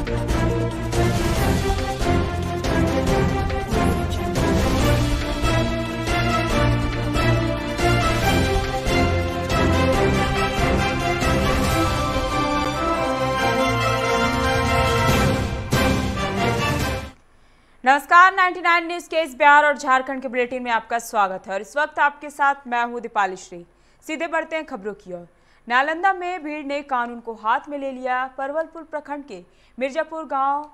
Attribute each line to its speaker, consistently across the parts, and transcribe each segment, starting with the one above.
Speaker 1: नमस्कार, 99 न्यूज के इस बिहार और झारखंड के बुलेटिन में आपका स्वागत है और इस वक्त आपके साथ मैं हूं दीपाली श्री। सीधे बढ़ते हैं खबरों की ओर। नालंदा में भीड़ ने कानून को हाथ में ले लिया। परवलपुर प्रखंड के मिर्जापुर गांव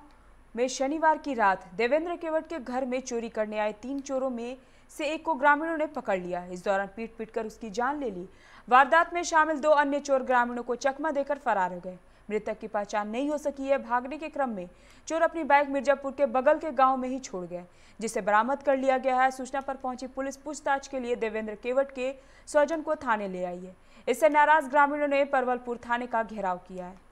Speaker 1: में शनिवार की रात देवेंद्र केवट के घर में चोरी करने आए 3 चोरों में से एक को ग्रामीणों ने पकड़ लिया। इस दौरान पीट कर उसकी जान ले ली। वारदात में शामिल 2 अन्य चोर ग्रामीणों को चकमा देकर फरार हो गए। मृतक की पहचान नहीं हो सकी है। भागने के क्रम में चोर अपनी बाइक मिर्जापुर के बगल के गांव में ही छोड़ गए, जिसे बरामद कर लिया गया है। सूचना पर पहुंची पुलिस पूछताछ के लिए देवेंद्र केवट के स्वजन को थाने ले आई है। इससे नाराज ग्रामीणों ने परवलपुर थाने का घेराव किया है।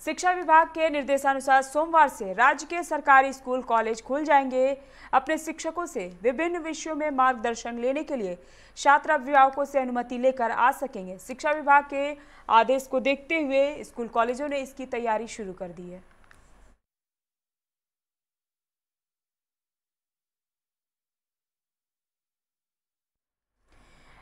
Speaker 1: शिक्षा विभाग के निर्देशानुसार सोमवार से राज्य के सरकारी स्कूल कॉलेज खुल जाएंगे। अपने शिक्षकों से विभिन्न विषयों में मार्गदर्शन लेने के लिए छात्र अभिभावकों से अनुमति लेकर आ सकेंगे। शिक्षा विभाग के आदेश को देखते हुए स्कूल कॉलेजों ने इसकी तैयारी शुरू कर दी है।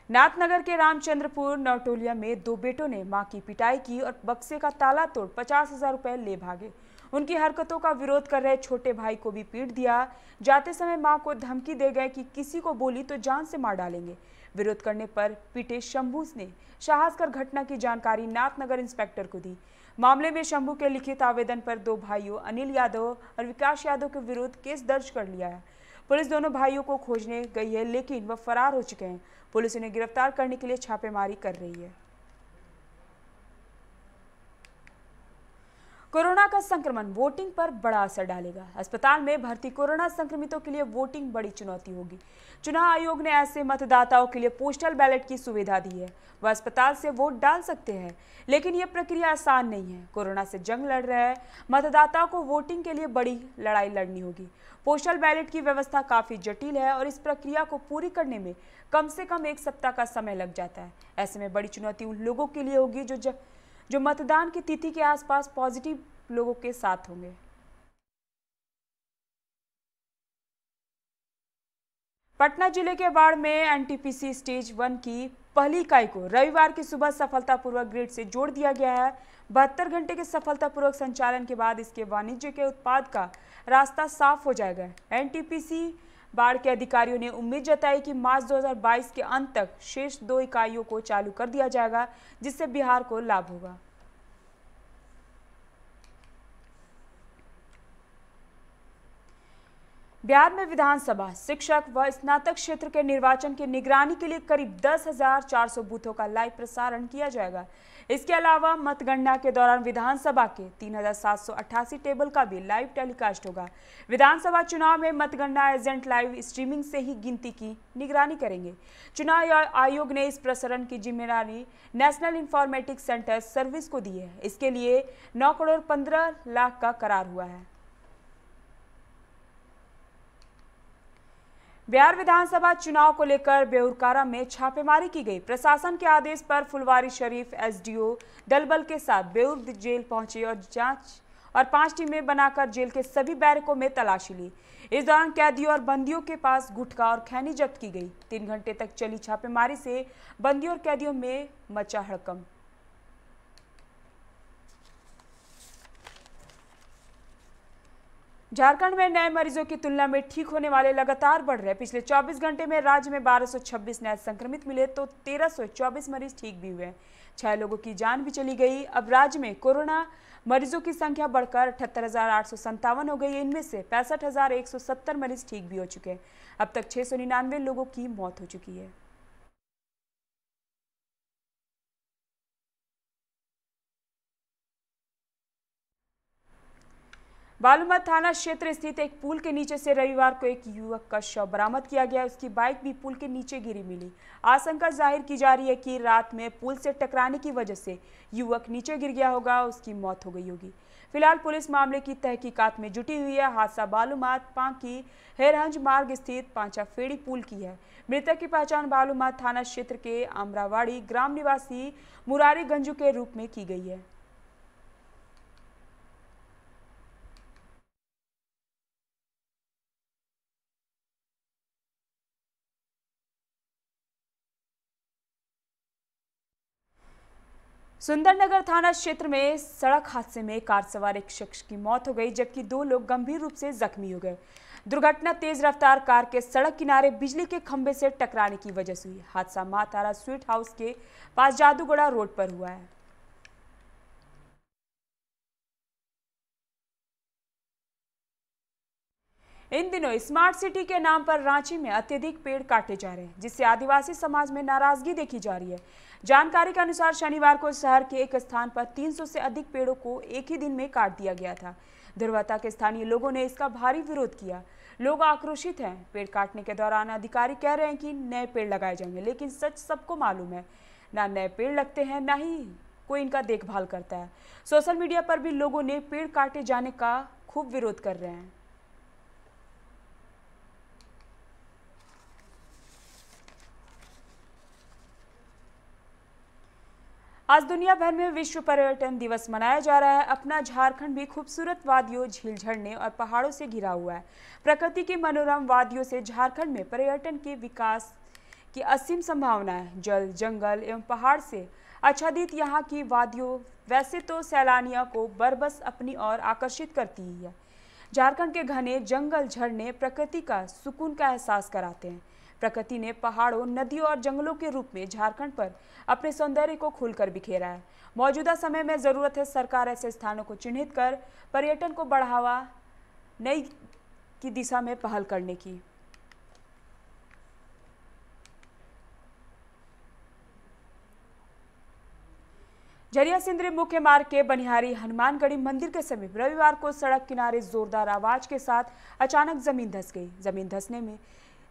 Speaker 1: नाथनगर के रामचंद्रपुर नौटोलिया में 2 बेटों ने मां की पिटाई की और बक्से का ताला तोड़ 50,000 रुपए ले भागे। उनकी हरकतों का विरोध कर रहे छोटे भाई को भी पीट दिया। जाते समय मां को धमकी दे गए कि किसी को बोली तो जान से मार डालेंगे। विरोध करने पर पीटे शंभू ने साहस कर घटना की जानकारी नाथनगर इंस्पेक्टर को दी। मामले में शंभू के लिखित आवेदन पर 2 भाइयों अनिल यादव और विकास यादव के विरुद्ध केस दर्ज कर लिया है। पुलिस दोनों भाइयों को खोजने गई है, लेकिन वह फरार हो चुके हैं। पुलिस उन्हें गिरफ्तार करने के लिए छापेमारी कर रही है। कोरोना का संक्रमण वोटिंग पर बड़ा असर डालेगा। अस्पताल में भर्ती कोरोना संक्रमितों के लिए वोटिंग बड़ी चुनौती होगी। चुनाव आयोग ने ऐसे मतदाताओं के लिए पोस्टल बैलेट की सुविधा दी है। वह अस्पताल से वोट डाल सकते हैं, लेकिन यह प्रक्रिया आसान नहीं है। कोरोना से जंग लड़ रहे मतदाताओं को वोटिंग के लिए बड़ी लड़ाई लड़नी होगी। पोस्टल बैलेट की व्यवस्था काफी जटिल है और इस प्रक्रिया को पूरी करने में कम से कम 1 सप्ताह का समय लग जाता है। ऐसे में बड़ी चुनौती उन लोगों के लिए होगी जो मतदान की तिथि के आसपास पॉजिटिव लोगों के साथ होंगे। पटना जिले के बाढ़ में एनटीपीसी स्टेज 1 की पहली इकाई को रविवार की सुबह सफलतापूर्वक ग्रिड से जोड़ दिया गया है। 72 घंटे के सफलतापूर्वक संचालन के बाद इसके वाणिज्य के उत्पाद का रास्ता साफ हो जाएगा। एनटीपीसी बाढ़ के अधिकारियों ने उम्मीद जताई कि मार्च 2022 के अंत तक शेष 2 इकाइयों को चालू कर दिया जाएगा, जिससे बिहार को लाभ होगा। बिहार में विधानसभा, शिक्षक व स्नातक क्षेत्र के निर्वाचन की निगरानी के लिए करीब 10,400 बूथों का लाइव प्रसारण किया जाएगा। इसके अलावा मतगणना के दौरान विधानसभा के 3,788 टेबल का भी लाइव टेलीकास्ट होगा। विधानसभा चुनाव में मतगणना एजेंट लाइव स्ट्रीमिंग से ही गिनती की निगरानी करेंगे। चुनाव आयोग ने इस प्रसारण की जिम्मेदारी नेशनल इंफॉर्मेटिक्स सेंटर सर्विस को दी है। इसके लिए 9 करोड़ 15 लाख का करार हुआ है। बिहार विधानसभा चुनाव को लेकर बेउरकारा में छापेमारी की गई। प्रशासन के आदेश पर फुलवारी शरीफ एसडीओ दलबल के साथ बेउर जेल पहुंचे और जांच और 5 टीमें बनाकर जेल के सभी बैरकों में तलाशी ली। इस दौरान कैदियों और बंदियों के पास गुटखा और खैनी जब्त की गई। 3 घंटे तक चली छापेमारी से बंदियों और कैदियों में मचा हड़कंप। झारखंड में नए मरीजों की तुलना में ठीक होने वाले लगातार बढ़ रहे। पिछले 24 घंटे में राज्य में 1226 नए संक्रमित मिले तो 1324 मरीज ठीक भी हुए। 6 लोगों की जान भी चली गई। अब राज्य में कोरोना मरीजों की संख्या बढ़कर 78,857 हो गई। इनमें से 65,170 मरीज ठीक भी हो चुके हैं। अब तक 699 लोगों की मौत हो चुकी है। बालूमाथ थाना क्षेत्र स्थित एक पुल के नीचे से रविवार को एक युवक का शव बरामद किया गया। उसकी बाइक भी पुल के नीचे गिरी मिली। आशंका जाहिर की जा रही है कि रात में पुल से टकराने की वजह से युवक नीचे गिर गया होगा, उसकी मौत हो गई होगी। फिलहाल पुलिस मामले की तहकीकात में जुटी हुई है। हादसा बालूमाथ पांकी हेरहंज मार्ग स्थित पांचाफेड़ी पुल की है। मृतक की पहचान बालूमाथ थाना क्षेत्र के आमरावाड़ी ग्राम निवासी मुरारी गंजू के रूप में की गई है। सुंदरनगर थाना क्षेत्र में सड़क हादसे में कार सवार एक शख्स की मौत हो गई, जबकि 2 लोग गंभीर रूप से जख्मी हो गए। दुर्घटना तेज रफ्तार कार के सड़क किनारे बिजली के खंभे से टकराने की वजह से हुई। हादसा मां तारा स्वीट हाउस के पास जादूगोड़ा रोड पर हुआ है। इन दिनों स्मार्ट सिटी के नाम पर रांची में अत्यधिक पेड़ काटे जा रहे हैं, जिससे आदिवासी समाज में नाराजगी देखी जा रही है। जानकारी के अनुसार शनिवार को शहर के एक स्थान पर 300 से अधिक पेड़ों को एक ही दिन में काट दिया गया था। दुर्वाता के स्थानीय लोगों ने इसका भारी विरोध किया। लोग आक्रोशित हैं। पेड़ काटने के दौरान अधिकारी कह रहे हैं कि नए पेड़ लगाए जाएंगे, लेकिन सच सबको मालूम है, ना नए पेड़ लगते हैं, ना ही कोई इनका देखभाल करता है। सोशल मीडिया पर भी लोगों ने पेड़ काटे जाने का खूब विरोध कर रहे हैं। आज दुनिया भर में विश्व पर्यटन दिवस मनाया जा रहा है। अपना झारखंड भी खूबसूरत वादियों, झील, झरने और पहाड़ों से घिरा हुआ है। प्रकृति की मनोरम वादियों से झारखंड में पर्यटन के विकास की असीम संभावना है। जल, जंगल एवं पहाड़ से आच्छादित यहाँ की वादियों वैसे तो सैलानियों को बरबस अपनी ओर आकर्षित करती ही है। झारखंड के घने जंगल, झरने प्रकृति का सुकून का एहसास कराते हैं। प्रकृति ने पहाड़ों, नदियों और जंगलों के रूप में झारखंड पर अपने सौंदर्य को खुलकर बिखेरा है। मौजूदा समय में जरूरत है सरकार ऐसे स्थानों को चिन्हित कर पर्यटन को बढ़ावा नई की दिशा में पहल करने की। झरिया सिंदरी मुख्य मार्ग के बनिहारी हनुमानगढ़ी मंदिर के समीप रविवार को सड़क किनारे जोरदार आवाज के साथ अचानक जमीन धंस गई।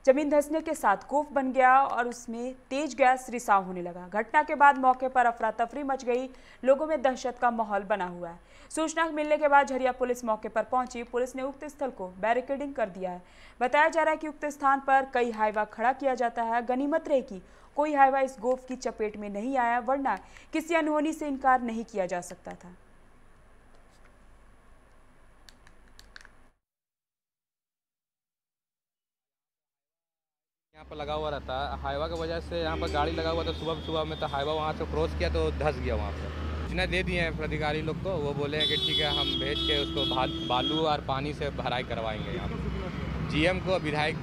Speaker 1: जमीन धंसने के साथ गोफ बन गया और उसमें तेज गैस रिसाव होने लगा। घटना के बाद मौके पर अफरा तफरी मच गई। लोगों में दहशत का माहौल बना हुआ है। सूचना मिलने के बाद झरिया पुलिस मौके पर पहुंची। पुलिस ने उक्त स्थल को बैरिकेडिंग कर दिया है। बताया जा रहा है कि उक्त स्थान पर कई हाईवा खड़ा किया जाता है। गनीमत रहे कि कोई हाईवा इस गोफ की चपेट में नहीं आया, वरना किसी अनहोनी से इनकार नहीं किया जा सकता था।
Speaker 2: यहाँ पर लगा हुआ रहता है, हाईवा की वजह से यहाँ पर गाड़ी लगा हुआ था। सुबह में तो हाईवा वहाँ से क्रॉस किया तो धंस गया वहाँ पर। सूचना दे दिए हैं अधिकारी लोग को, वो बोले हैं कि ठीक है हम भेज के उसको बालू और पानी से भराई करवाएंगे। यहाँ पर जीएम को विधायक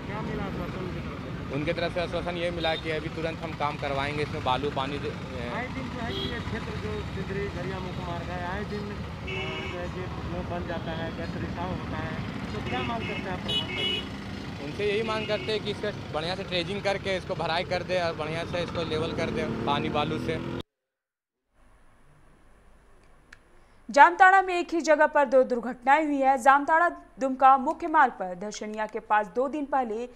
Speaker 3: क्या मिला
Speaker 2: उनकी तरफ से आश्वासन ये मिला कि अभी तुरंत हम काम करवाएंगे, इसमें बालू पानी।
Speaker 3: आए दिन जो है ये क्षेत्र जो सिंदरी झरिया मुख्य मार्ग है, आए दिन जो बन जाता है, गैस रिसाव होता है, तो क्या मांग करते हैं आप?
Speaker 2: उनसे यही मांग करते हैं कि इसका बढ़िया से ट्रेजिंग करके इसको भराई कर दे और बढ़िया से इसको लेवल कर दे पानी बालू से।
Speaker 1: जामताड़ा में एक ही जगह पर 2 दुर्घटनाएं हुई है। जामताड़ा दुमका मुख्य मार्ग पर दर्शनिया के पास 2 दिन पहले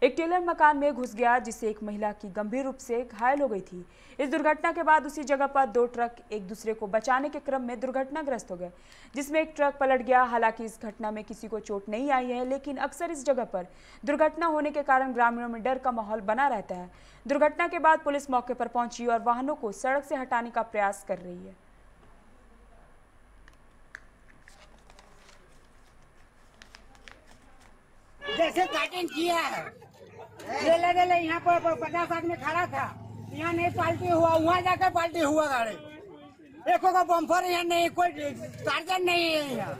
Speaker 1: एक टेलर मकान में घुस गया, जिससे एक महिला की गंभीर रूप से घायल हो गई थी। इस दुर्घटना के बाद उसी जगह पर 2 ट्रक एक दूसरे को बचाने के क्रम में दुर्घटनाग्रस्त हो गए, जिसमें एक ट्रक पलट गया। हालांकि इस घटना में किसी को चोट नहीं आई है, लेकिन अक्सर इस जगह पर दुर्घटना होने के कारण ग्रामीणों में डर का माहौल बना रहता है। दुर्घटना के बाद पुलिस मौके पर पहुंची और वाहनों को सड़क से हटाने का प्रयास कर रही है।
Speaker 4: जैसे काटिंग किया है, ले यहाँ पर 50 आदमी खड़ा था, यहाँ नहीं पाल्टी हुआ, वहाँ जाकर पाल्टी हुआ गाड़ी। एक का बम्फर यहाँ नहीं, कोई चार्जर नहीं है यहाँ।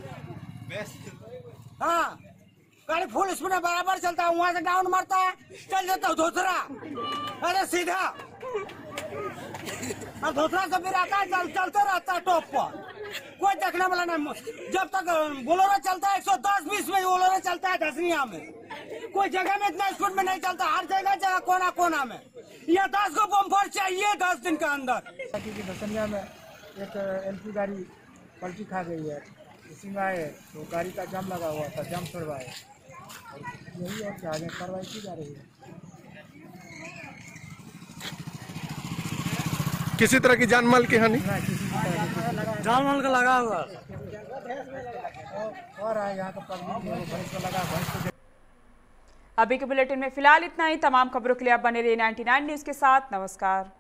Speaker 4: हाँ, गाड़ी फुल स्पीड में बराबर चलता है, वहाँ से डाउन मारता है, चल जाता है दूसरा, अरे सीधा, और दूसरा से फिर आता है, चलते रहता है टॉप पर, कोई देखने वाला नहीं। जब तक बोलोरो चलता है 110-20 में बोलोरो चलता है धसनिया में, कोई जगह में इतना स्पीड में नहीं चलता, हर जगह कोना कोना में। यह 10 को बम्फर चाहिए 10 दिन के अंदर।
Speaker 3: धसनिया में एक एलपी गाड़ी पलटी खा गई है, उसी में आए तो गाड़ी का जाम लगा हुआ था, जाम छुड़वाए, यही है कि आगे कार्रवाई की जा रही है।
Speaker 5: किसी तरह की जान माल की हानि?
Speaker 3: जान माल का लगा हुआ और यहाँ का भैंस को लगा।
Speaker 1: अभी के बुलेटिन में फिलहाल इतना ही। तमाम खबरों के लिए आप बने रहिए 99 न्यूज के साथ। नमस्कार।